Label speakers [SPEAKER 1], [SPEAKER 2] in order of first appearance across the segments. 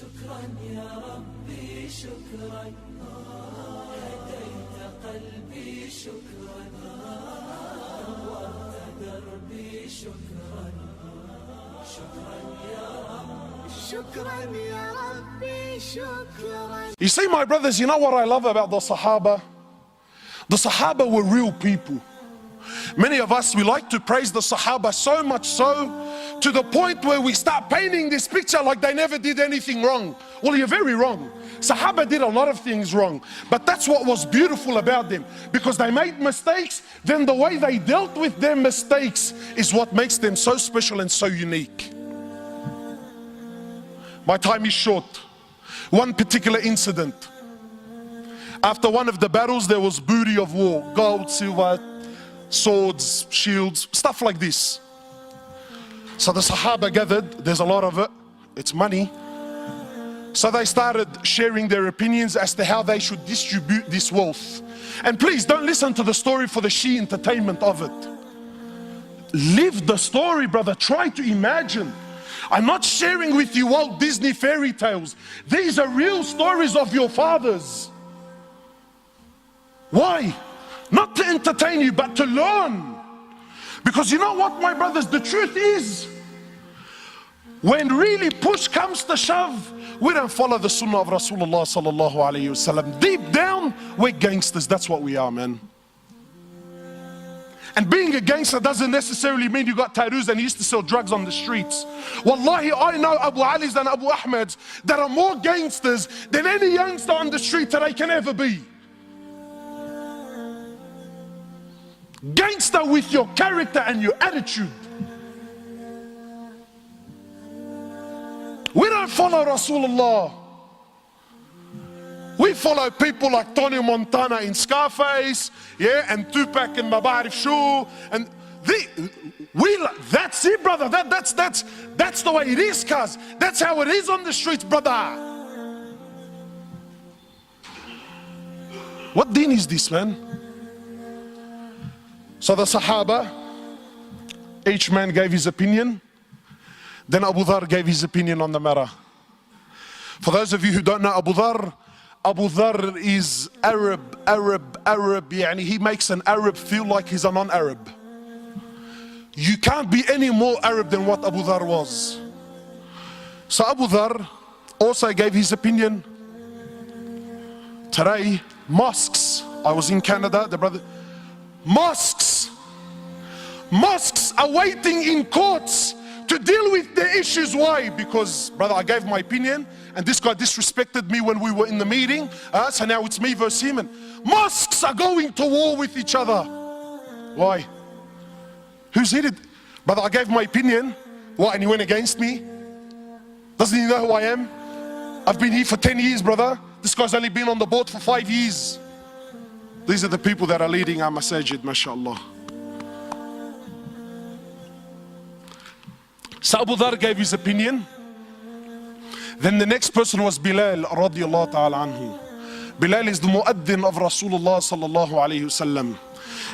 [SPEAKER 1] شكرا يا ربي شكرا هديت قلبي شكرا نورت دربي شكرا شكرا يا رب شكرا يا ربي شكرا.
[SPEAKER 2] You see, my brothers, you know what I love about the Sahaba? The Sahaba were real people. Many of us, we like to praise the Sahaba so much so to the point where we start painting this picture like they never did anything wrong. Well, you're very wrong. Sahaba did a lot of things wrong, but that's what was beautiful about them, because they made mistakes. Then the way they dealt with their mistakes is what makes them so special and so unique. My time is short. One particular incident. After one of the battles, there was booty of war, gold, silver, swords, shields, stuff like this. So the Sahaba gathered, there's a lot of it, it's money. So they started sharing their opinions as to how they should distribute this wealth. And please don't listen to the story for the sheer entertainment of it. Live the story, brother. Try to imagine. I'm not sharing with you Walt Disney fairy tales. These are real stories of your fathers. Why? Not to entertain you, but to learn. Because you know what, my brothers, the truth is, when really push comes to shove, we don't follow the sunnah of Rasulullah sallallahu alayhi wasallam. Deep down, we're gangsters. That's what we are, man. And being a gangster doesn't necessarily mean you got tattoos and you used to sell drugs on the streets. Wallahi, I know Abu Ali's and Abu Ahmed's that are more gangsters than any youngster on the street today can ever be. Gangster with your character and your attitude. We don't follow Rasulullah. We follow people like Tony Montana in Scarface, yeah, and Tupac in Ma Ba'arif Shu, and that's it, brother. That's the way it is, cuz. That's how it is on the streets, brother. What deen is this, man? So the Sahaba, each man gave his opinion. Then Abu Dhar gave his opinion on the matter. For those of you who don't know Abu Dhar is Arab. Yani he makes an Arab feel like he's a non-Arab. You can't be any more Arab than what Abu Dhar was. So Abu Dhar also gave his opinion. Today, mosques. I was in Canada, the brother. Mosques are waiting in courts to deal with their issues. Why? Because, brother, I gave my opinion and this guy disrespected me when we were in the meeting, so now it's me versus him. And mosques are going to war with each other. Why? Who's hit it? Brother, I gave my opinion. What, and he went against me? Doesn't he know who I am? I've been here for 10 years, brother. This guy's only been on the board for 5 years. These are the people that are leading our masajid, mashallah. So Abu Dhar gave his opinion. Then the next person was Bilal radiallahu ta'ala anhu. Bilal is the muaddin of Rasulullah sallallahu alayhi wasallam.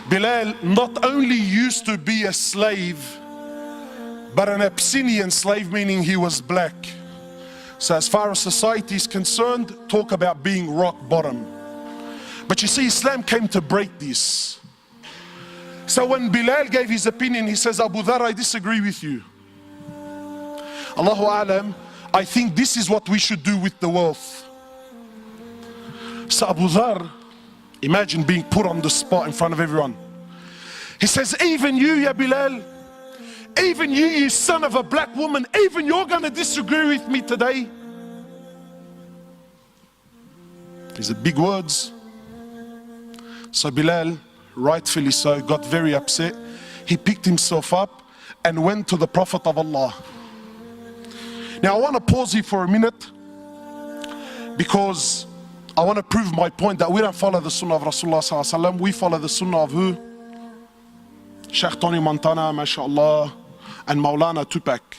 [SPEAKER 2] Bilal not only used to be a slave, but an Abyssinian slave, meaning he was black. So as far as society is concerned, talk about being rock bottom. But you see, Islam came to break this. So when Bilal gave his opinion, he says, Abu Dhar, I disagree with you. Allahu A'lam, I think this is what we should do with the wealth. So Abu Dhar, imagine being put on the spot in front of everyone. He says, even you, ya Bilal, even you son of a black woman, even you're going to disagree with me today. These are big words. So Bilal, rightfully so, got very upset. He picked himself up and went to the Prophet of Allah. Now I want to pause here for a minute because I want to prove my point that we don't follow the sunnah of Rasulullah sallallahu alaihi wasallam. We follow the sunnah of who? Sheikh Tony Montana, mashallah, and Maulana Tupac.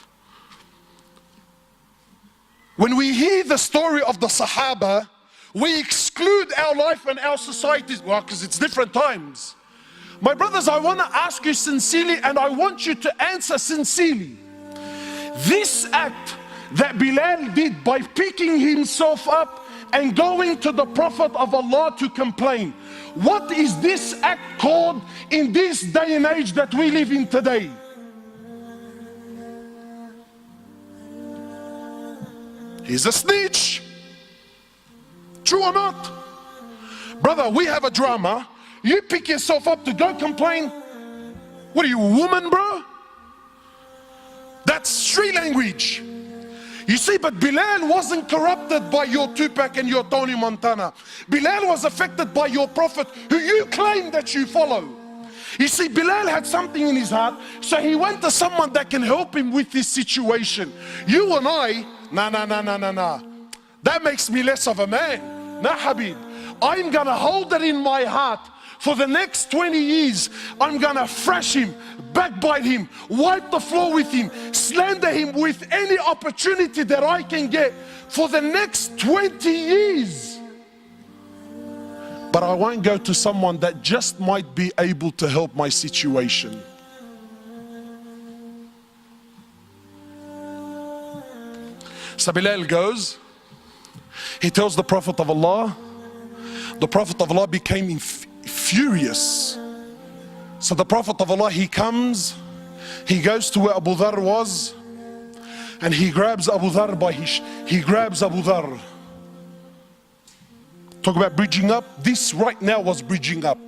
[SPEAKER 2] When we hear the story of the Sahaba, we exclude our life and our societies, well, because it's different times. My brothers, I want to ask you sincerely, and I want you to answer sincerely. This act that Bilal did by picking himself up and going to the Prophet of Allah to complain. What is this act called in this day and age that we live in today? He's a snitch. True or not? Brother, we have a drama. You pick yourself up to go complain. What are you, a woman, bro? That's street language. You see, but Bilal wasn't corrupted by your Tupac and your Tony Montana. Bilal was affected by your Prophet, who you claim that you follow. You see, Bilal had something in his heart, so he went to someone that can help him with this situation. You and I, nah. That makes me less of a man. Nah, Habib. I'm gonna hold it in my heart for the next 20 years. I'm gonna thrash him, backbite him, wipe the floor with him, slander him with any opportunity that I can get for the next 20 years. But I won't go to someone that just might be able to help my situation. So Bilal goes, he tells the Prophet of Allah. The Prophet of Allah became furious. So the Prophet of Allah, he comes, he goes to where Abu Dhar was, and he grabs Abu Dhar by he grabs Abu Dhar. Talk about bridging up. This right now was bridging up.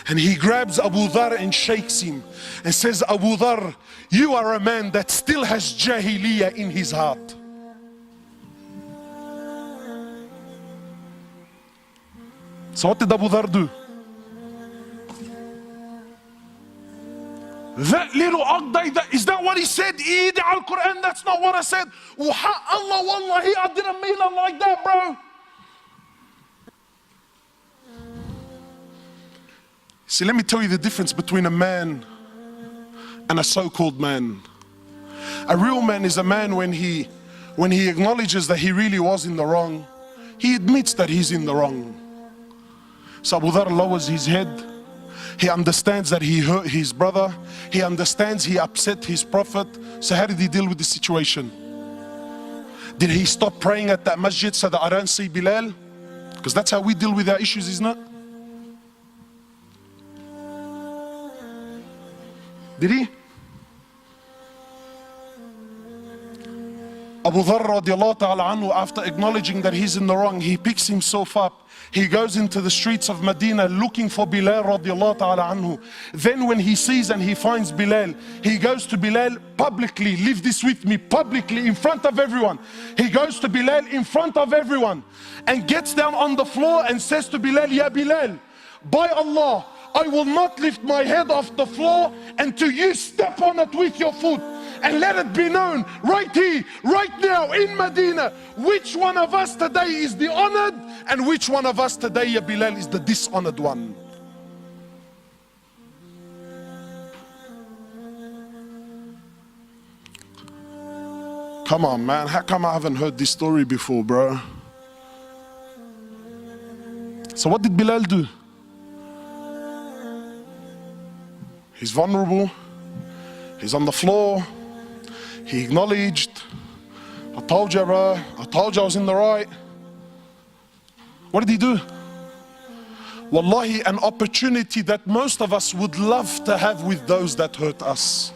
[SPEAKER 2] And he grabs Abu Dhar and shakes him and says, Abu Dhar, you are a man that still has jahiliyyah in his heart. So what did Abu Dhar do? That little Aqday, is that what he said? Eid al-Quran, that's not what I said. Allah, wallahi, I didn't mean it like that, bro. See, let me tell you the difference between a man and a so-called man. A real man is a man when he acknowledges that he really was in the wrong, he admits that he's in the wrong. So Abu Dhar lowers his head. He understands that he hurt his brother. He understands he upset his Prophet. So how did he deal with the situation? Did he stop praying at that masjid so that I don't see Bilal? Because that's how we deal with our issues, isn't it? Did he? Abu Dhar radiallahu ta'ala anhu, after acknowledging that he's in the wrong, he picks himself up. He goes into the streets of Medina looking for Bilal radiallahu ta'ala anhu. Then when he sees and he finds Bilal, he goes to Bilal publicly. Leave this with me, publicly, in front of everyone. He goes to Bilal in front of everyone and gets down on the floor and says to Bilal, Ya Bilal, by Allah, I will not lift my head off the floor until you step on it with your foot. And let it be known right here, right now in Medina, which one of us today is the honored and which one of us today, Ya Bilal, is the dishonored one. Come on, man. How come I haven't heard this story before, bro? So what did Bilal do? He's vulnerable. He's on the floor. He acknowledged, I told you, bro. I told you I was in the right. What did he do? Wallahi, an opportunity that most of us would love to have with those that hurt us.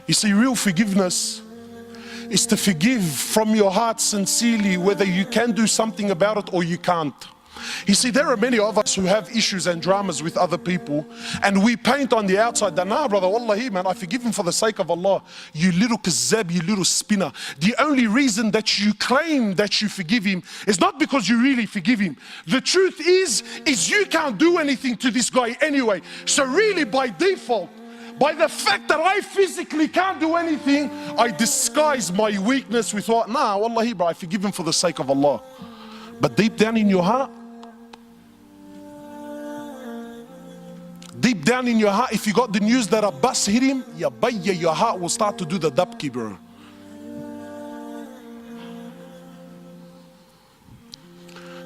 [SPEAKER 2] You see, real forgiveness is to forgive from your heart sincerely, whether you can do something about it or you can't. You see, there are many of us who have issues and dramas with other people, and we paint on the outside that, nah, brother, wallahi, man, I forgive him for the sake of Allah. You little kazzab, you little spinner. The only reason that you claim that you forgive him is not because you really forgive him. The truth is you can't do anything to this guy anyway. So really, by default, by the fact that I physically can't do anything, I disguise my weakness with what? Nah, wallahi, bro, I forgive him for the sake of Allah. But deep down in your heart, deep down in your heart, if you got the news that a bus hit him, your heart will start to do the dabki, bro.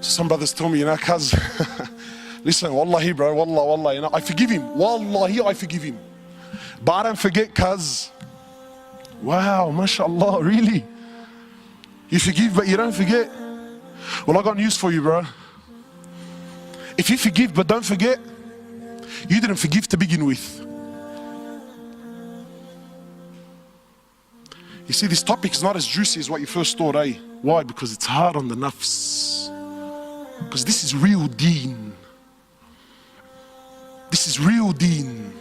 [SPEAKER 2] So some brothers tell me, cuz, listen, wallahi, bro, wallah, I forgive him. Wallahi, I forgive him. But I don't forget, cuz, Wow, mashallah, really? You forgive but you don't forget? Well, I got news for you, bro. If you forgive but don't forget, you didn't forgive to begin with. You see, this topic is not as juicy as what you first thought, eh? Why? Because it's hard on the nafs. Because this is real deen. This is real deen.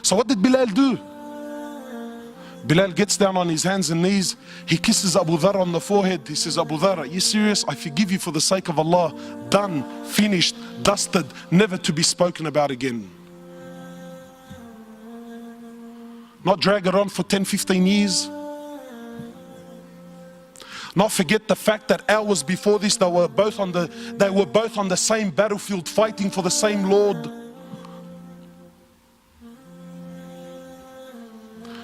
[SPEAKER 2] So what did Bilal do? Bilal gets down on his hands and knees. He kisses Abu Dharr on the forehead. He says, Abu Dharr, are you serious? I forgive you for the sake of Allah. Done, finished, dusted, never to be spoken about again. Not drag it on for 10, 15 years. Not forget the fact that hours before this they were both on the same battlefield fighting for the same Lord.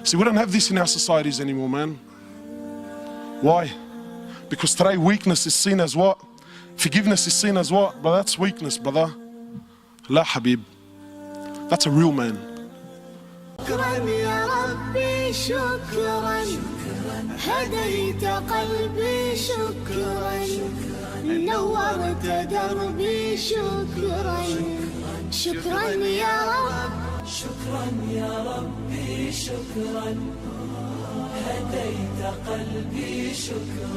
[SPEAKER 2] See, we don't have this in our societies anymore, man. Why? Because today weakness is seen as what? Forgiveness is seen as what? But that's weakness, brother. La Habib. That's a real man.
[SPEAKER 1] شكرا يا ربي شكرا هديت قلبي شكرا نورت دربي شكرا شكرا يا رب شكرا يا ربي شكرا هديت قلبي شكرا